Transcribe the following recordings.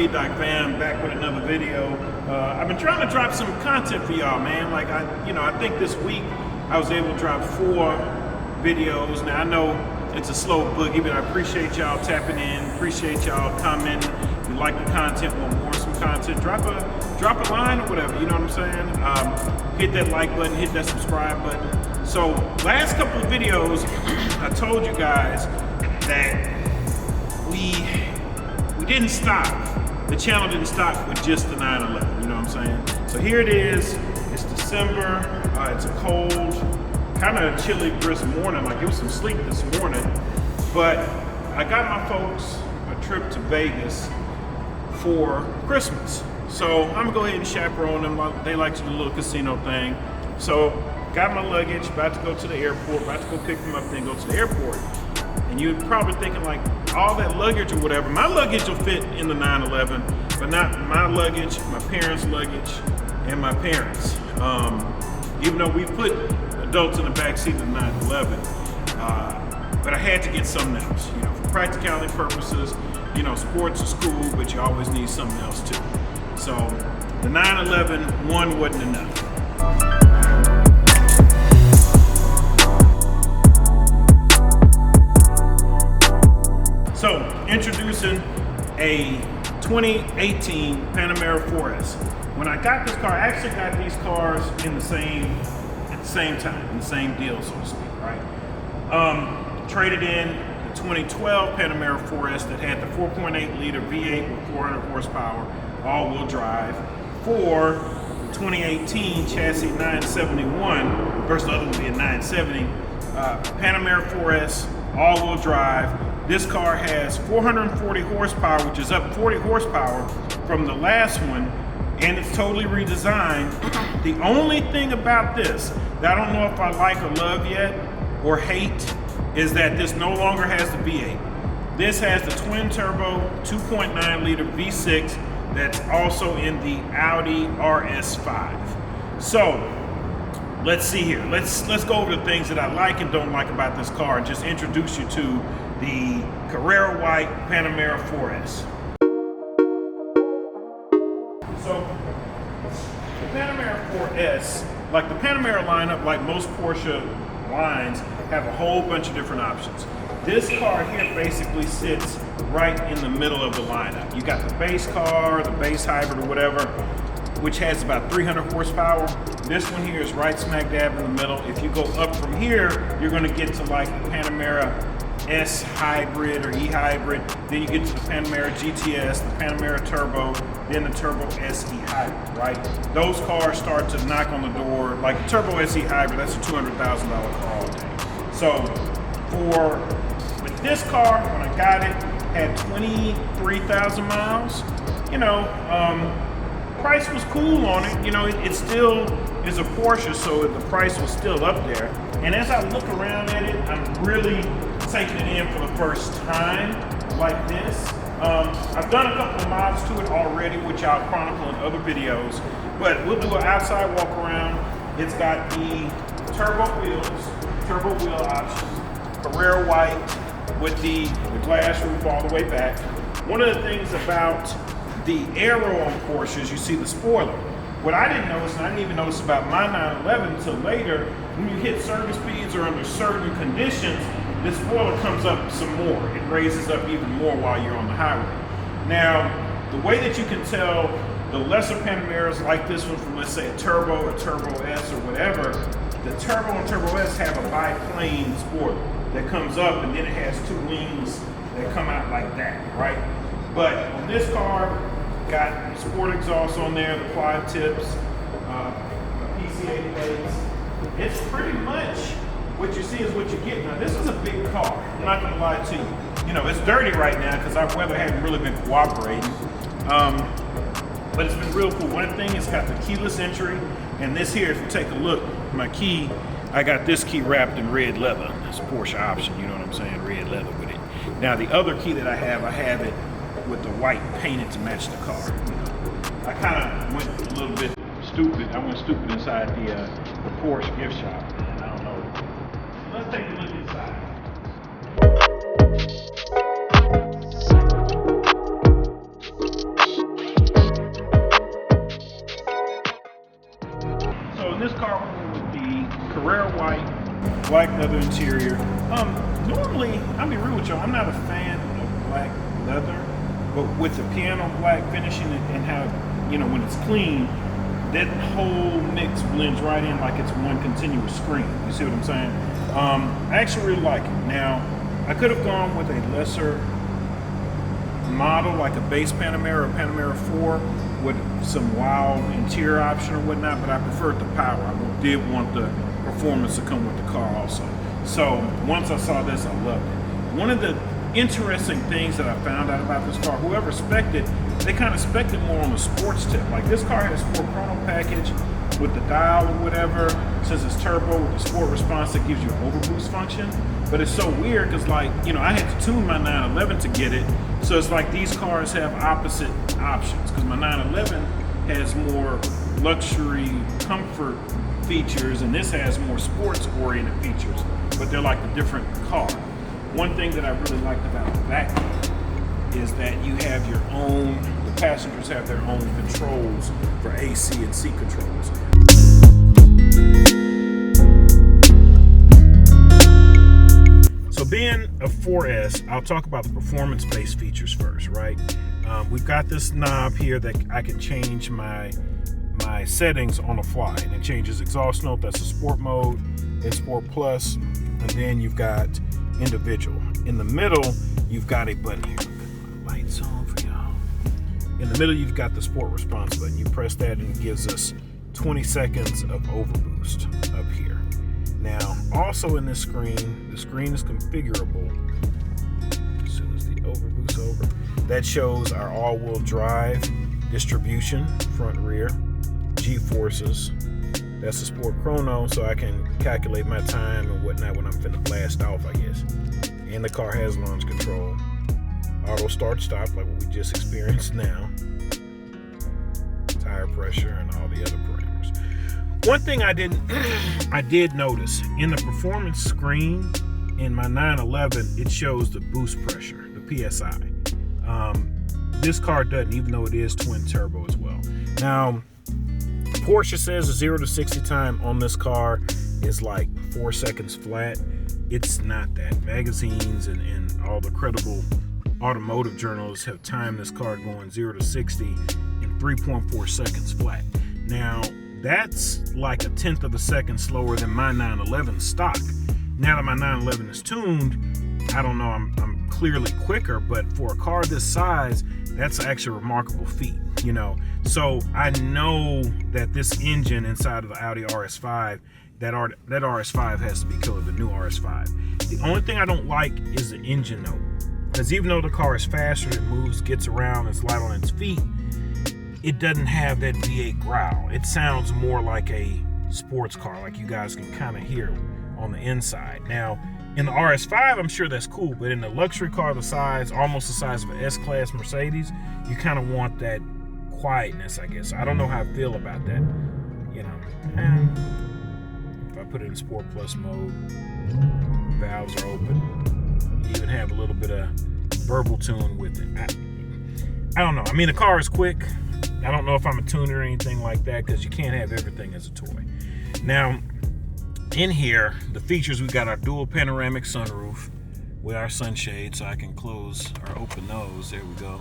Doc Fam, back with another video. I've been trying to drop some content for y'all, man. Like I think this week I was able to drop 4 videos. Now I know it's a slow boogie, but I appreciate y'all tapping in. Appreciate y'all commenting. If you like the content, want more some content, drop a line or whatever. You know what I'm saying? Hit that like button, hit that subscribe button. So last couple of videos, I told you guys that we didn't stop. The channel didn't stop with just the 911, you know what I'm saying? So here it is, it's December, it's a cold, kind of chilly, brisk morning, like it was some sleep this morning, but I got my folks a trip to Vegas for Christmas. So I'm gonna go ahead and chaperone them. They like to do a little casino thing. So got my luggage, about to go to the airport, about to go pick them up, then go to the airport. And you're probably thinking like, all that luggage or whatever, my luggage will fit in the 911, but not my luggage, my parents' luggage, and my parents. Even though we put adults in the backseat of the 911, but I had to get something else, you know, for practicality purposes. You know, sports is cool, but you always need something else too. So the 911 one wasn't enough. So, introducing a 2018 Panamera 4S. When I got this car, I actually got these cars at the same time, in the same deal, so to speak, right? Traded in the 2012 Panamera 4S that had the 4.8 liter V8 with 400 horsepower, all-wheel drive, for the 2018 chassis 971 versus the other one being 970. Panamera 4S, all-wheel drive. This car has 440 horsepower, which is up 40 horsepower from the last one, and it's totally redesigned. The only thing about this that I don't know if I like or love yet, or hate, is that this no longer has the V8. This has the twin turbo 2.9 liter V6 that's also in the Audi RS5. So let's see here. Let's go over the things that I like and don't like about this car and just introduce you to the Carrera White Panamera 4S. So the Panamera 4S, like the Panamera lineup, like most Porsche lines, have a whole bunch of different options. This car here basically sits right in the middle of the lineup. You got the base car, the base hybrid or whatever, which has about 300 horsepower. This one here is right smack dab in the middle. If you go up from here, you're gonna get to like the Panamera S Hybrid or E Hybrid, then you get to the Panamera GTS, the Panamera Turbo, then the Turbo SE Hybrid, right? Those cars start to knock on the door, like the Turbo SE Hybrid, that's a $200,000 car all day. So with this car, when I got it, had 23,000 miles, you know, price was cool on it. You know, it still is a Porsche, so the price was still up there. And as I look around at it, I'm really taking it in for the first time like this. I've done a couple of mods to it already, which I'll chronicle in other videos, but we'll do an outside walk around. It's got the turbo wheel options, Carrera White with the glass roof all the way back. One of the things about the aero on Porsches, you see the spoiler. What I didn't notice, and I didn't even notice about my 911 until later, when you hit certain speeds or under certain conditions, this spoiler comes up some more. It raises up even more while you're on the highway. Now, the way that you can tell the lesser Panameras like this one from, let's say, a Turbo or Turbo S or whatever, the Turbo and Turbo S have a biplane spoiler that comes up and then it has 2 wings that come out like that, right? But on this car, got sport exhaust on there, the quad tips, PCA plates. It's pretty much what you see is what you get. Now, this is a big car. I'm not gonna lie to you. You know, it's dirty right now because our weather hasn't really been cooperating. But it's been real cool. One thing, it's got the keyless entry, and this here, if you take a look, my key, I got this key wrapped in red leather. It's a Porsche option, you know what I'm saying? Red leather with it. Now, the other key that I have it with the white painted to match the car. I kind of went a little bit stupid. I went stupid inside the Porsche gift shop. And I don't know. Let's take a look inside. start with the Carrera white, black leather interior. Normally, I'll be real with y'all, I'm not a fan of black leather, but with the piano black finishing and how, when it's clean, that whole mix blends right in like it's one continuous screen. You see what I'm saying? I actually really like it. Now, I could have gone with a lesser model, like a base Panamera or Panamera 4 with some wild interior option or whatnot, but I preferred the power. I did want the performance to come with the car also. So once I saw this, I loved it. One of the interesting things that I found out about this car, whoever spec'd it, they kind of spec'd it more on the sports tip. Like this car has Sport Chrono package with the dial or whatever, since it's turbo with the sport response that gives you an overboost function. But it's so weird because I had to tune my 911 to get it. So it's like these cars have opposite options because my 911 has more luxury comfort features and this has more sports oriented features, but they're like a different car. One thing that I really liked about the back is that you have your own, the passengers have their own controls for AC and seat controls. So being a 4S, I'll talk about the performance-based features first, right? We've got this knob here that I can change my settings on the fly, and it changes exhaust note. That's the sport mode, it's Sport Plus, and then you've got individual. In the middle, you've got a button here. I'll put my lights on for y'all. In the middle, you've got the sport response button. You press that and it gives us 20 seconds of overboost up here. Now, also in this screen, the screen is configurable. As soon as the overboost over, that shows our all-wheel drive distribution, front, rear, G-forces. That's the Sport Chrono, so I can calculate my time and whatnot when I'm finna blast off, I guess. And the car has launch control, auto start stop like what we just experienced now, tire pressure, and all the other parameters. One thing I did notice in the performance screen in my 911, it shows the boost pressure, the PSI. This car doesn't, even though it is twin turbo as well. Now, Porsche says the 0 to 60 time on this car is like 4 seconds flat. It's not that. Magazines and all the credible automotive journals have timed this car going 0 to 60 in 3.4 seconds flat. Now, that's like a tenth of a second slower than my 911 stock. Now that my 911 is tuned, I don't know, I'm clearly quicker, but for a car this size, that's actually a remarkable feat, So I know that this engine inside of the Audi RS5, that RS5 has to be killer, the new RS5. The only thing I don't like is the engine note. Because even though the car is faster, it moves, gets around, it's light on its feet, it doesn't have that V8 growl. It sounds more like a sports car, like you guys can kind of hear on the inside. Now, in the RS5, I'm sure that's cool, but in the luxury car the size, almost the size of an S-Class Mercedes, you kind of want that quietness, I guess. I don't know how I feel about that, And if I put it in Sport Plus mode, valves are open. You even have a little bit of verbal tune with it. I don't know. I mean, the car is quick. I don't know if I'm a tuner or anything like that because you can't have everything as a toy. Now, in here, the features, we got our dual panoramic sunroof with our sunshade, so I can close or open those. There we go.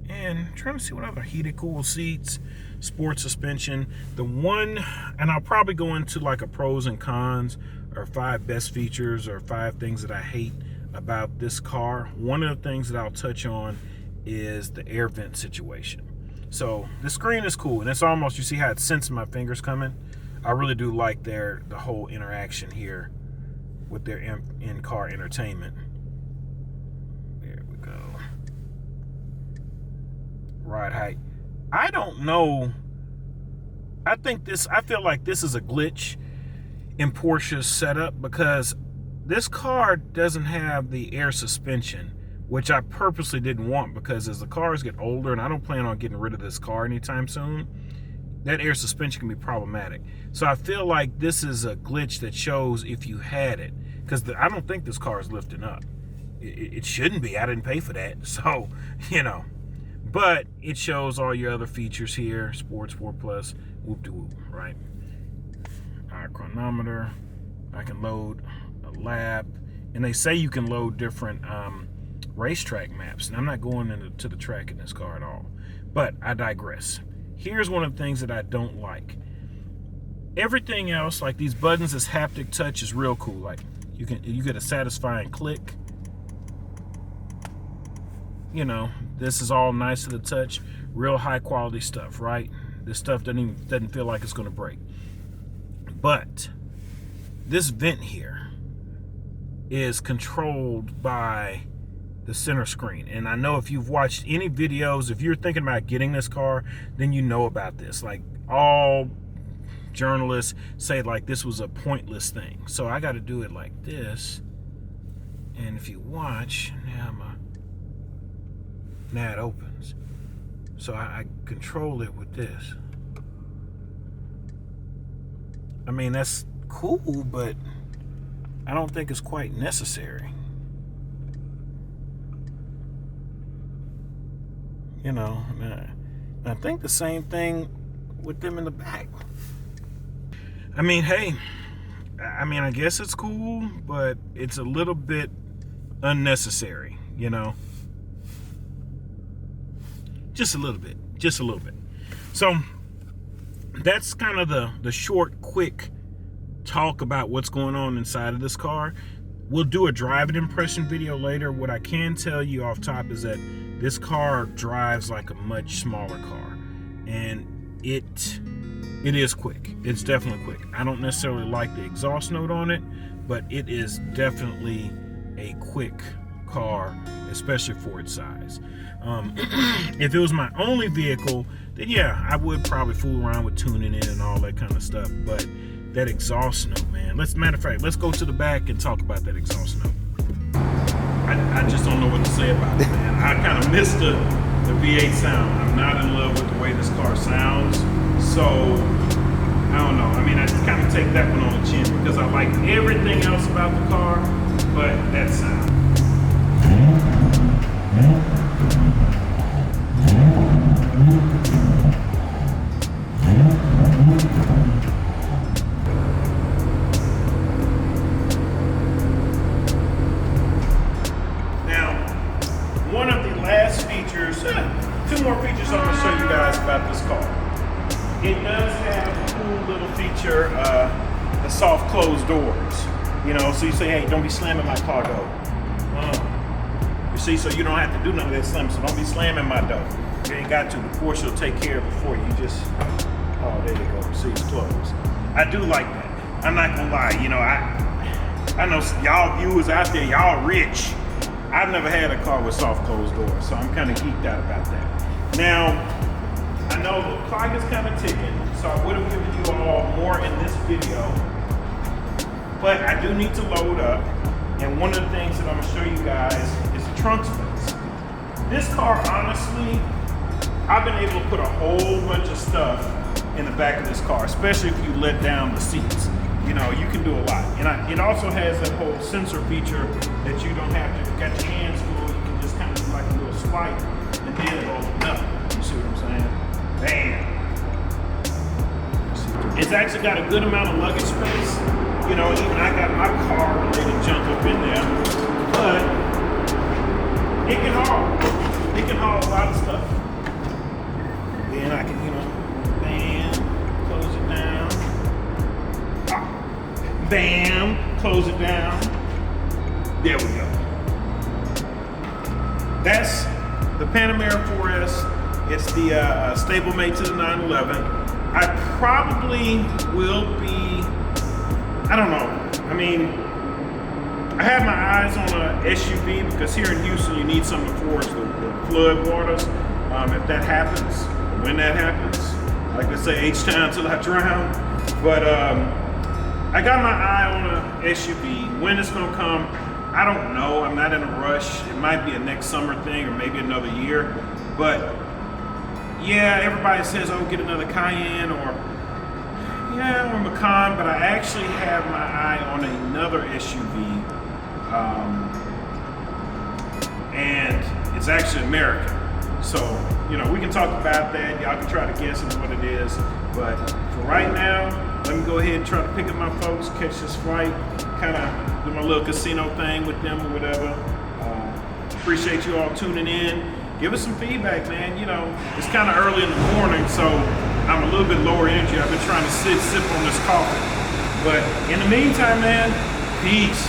And trying to see what other heated cool seats, sport suspension. The one, and I'll probably go into like a pros and cons or 5 best features or 5 things that I hate about this car. One of the things that I'll touch on is the air vent situation. So the screen is cool, and it's almost, you see how it's sensing my fingers coming? I really do like the whole interaction here with their in-car entertainment. There we go. Ride height. I don't know. I feel like this is a glitch in Porsche's setup because this car doesn't have the air suspension, which I purposely didn't want because as the cars get older, and I don't plan on getting rid of this car anytime soon, that air suspension can be problematic. So I feel like this is a glitch that shows if you had it, because I don't think this car is lifting up. It shouldn't be. I didn't pay for that. So, But it shows all your other features here. Sports 4 Plus, whoop-de-whoop, right? Our chronometer. I can load a lap. And they say you can load different racetrack maps. And I'm not going into the track in this car at all. But I digress. Here's one of the things that I don't like. Everything else, like these buttons, this haptic touch is real cool. Like you get a satisfying click. You know, this is all nice to the touch, real high quality stuff, right? This stuff doesn't feel like it's gonna break. But this vent here is controlled by the center screen. And I know if you've watched any videos, if you're thinking about getting this car, then you know about this. Like all journalists say like this was a pointless thing. So I got to do it like this. And if you watch, now it opens. So I control it with this. I mean, that's cool, but I don't think it's quite necessary. You know, I think the same thing with them in the back. I mean, hey, I guess it's cool, but it's a little bit unnecessary, you know? Just a little bit. So that's kind of the short, quick talk about what's going on inside of this car. We'll do a driving impression video later. What I can tell you off top is that this car drives like a much smaller car, and it is quick. It's definitely quick. I don't necessarily like the exhaust note on it, but it is definitely a quick car, especially for its size. If it was my only vehicle, then yeah, I would probably fool around with tuning it and all that kind of stuff. But that exhaust note, man. Matter of fact, let's go to the back and talk about that exhaust note. I just don't know what to say about it, man. I kind of missed the V8 sound. I'm not in love with the way this car sounds. So, I don't know. I mean, I just kind of take that one on the chin because I like everything else about the car, but that sound. Two more features I'm going to show you guys about this car. It does have a cool little feature, the soft closed doors. You know, so you say, hey, don't be slamming my car door. You see, so you don't have to do none of that slamming, so don't be slamming my door. You ain't got to. The Porsche will take care of it for you. You just, oh, there you go. See, it's closed. I do like that. I'm not going to lie. You know, I know y'all viewers out there, y'all rich. I've never had a car with soft closed doors, so I'm kind of geeked out about that. Now, I know the clock is kind of ticking, so I would have given you all more in this video, but I do need to load up, and one of the things that I'm going to show you guys is the trunk space. This car, honestly, I've been able to put a whole bunch of stuff in the back of this car, especially if you let down the seats. You know, you can do a lot. And it also has that whole sensor feature that you don't have to get your hands full. You can just kind of do like a little swipe and then it'll open up. You see what I'm saying? Bam. It's actually got a good amount of luggage space. You know, even I got my car related junk up in there. But it can haul a lot of stuff. Then I can, you know, close it down. Bam, close it down. There we go. That's the Panamera 4S. It's the stablemate to the 911. I probably will be, I don't know. I mean, I have my eyes on a SUV because here in Houston you need something to force the flood waters. If that happens, when that happens, like they say, H-Town till I drown. But I got my eye on a SUV. When it's gonna come, I don't know. I'm not in a rush. It might be a next summer thing or maybe another year. But yeah, everybody says, oh, get another Cayenne or Macan, but I actually have my eye on another SUV. And it's actually American. So, we can talk about that. Y'all can try to guess what it is. But for right now, let me go ahead and try to pick up my folks, catch this flight, kind of do my little casino thing with them or whatever. Appreciate you all tuning in. Give us some feedback, man. It's kind of early in the morning, so I'm a little bit lower energy. I've been trying to sip on this coffee. But in the meantime, man, peace.